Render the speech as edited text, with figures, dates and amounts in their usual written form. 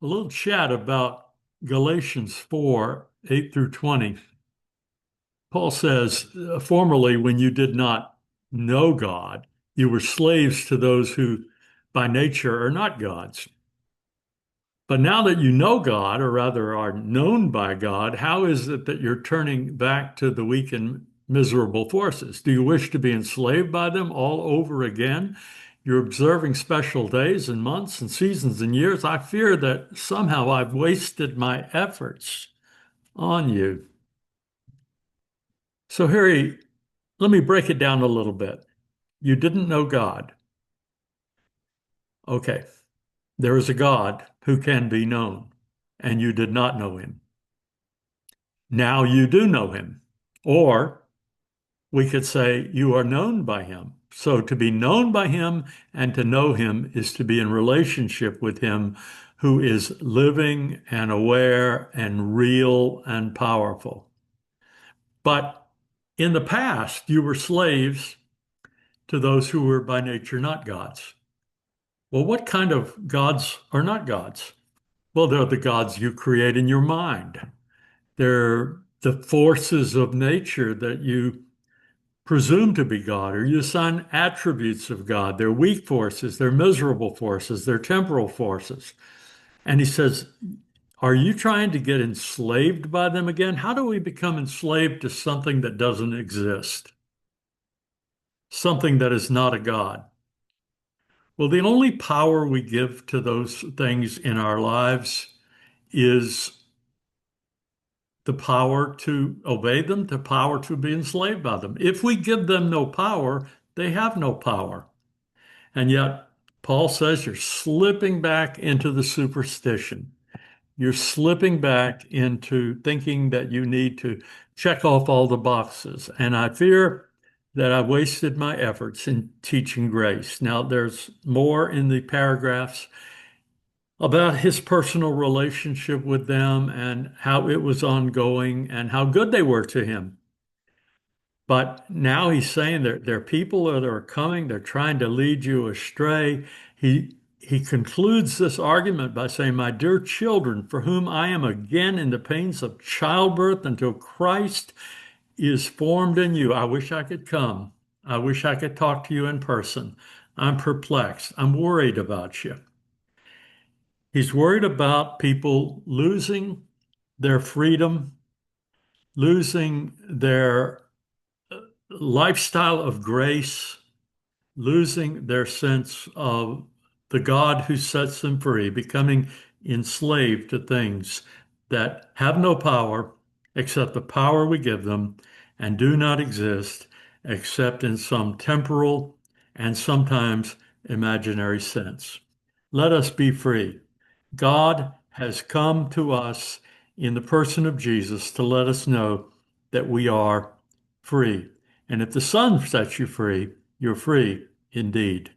a little chat about Galatians 4, 8 through 20. Paul says, formerly, when you did not know God, you were slaves to those who by nature are not gods. But now that you know God, or rather are known by God, how is it that you're turning back to the weak and miserable forces? Do you wish to be enslaved by them all over again? You're observing special days and months and seasons and years. I fear that somehow I've wasted my efforts on you. So, Harry, let me break it down a little bit. You didn't know God. Okay, there is a God who can be known, and you did not know him. Now you do know him. Or we could say you are known by him. So to be known by him and to know him is to be in relationship with him who is living and aware and real and powerful. But in the past, you were slaves to those who were by nature not gods. Well, what kind of gods are not gods? Well, they're the gods you create in your mind. They're the forces of nature that you presume to be God, or you assign attributes of God. They're weak forces, they're miserable forces, they're temporal forces. And he says, are you trying to get enslaved by them again? How do we become enslaved to something that doesn't exist? Something that is not a God? Well, the only power we give to those things in our lives is the power to obey them, the power to be enslaved by them. If we give them no power, they have no power. And yet, Paul says you're slipping back into the superstition. You're slipping back into thinking that you need to check off all the boxes. And I fear that I wasted my efforts in teaching grace. Now, there's more in the paragraphs about his personal relationship with them and how it was ongoing and how good they were to him. But now he's saying there are people that are coming, they're trying to lead you astray. He concludes this argument by saying, my dear children, for whom I am again in the pains of childbirth until Christ is formed in you. I wish I could come. I wish I could talk to you in person. I'm perplexed. I'm worried about you. He's worried about people losing their freedom, losing their lifestyle of grace, losing their sense of the God who sets them free, becoming enslaved to things that have no power except the power we give them and do not exist except in some temporal and sometimes imaginary sense. Let us be free. God has come to us in the person of Jesus to let us know that we are free. And if the Son sets you free, you're free indeed.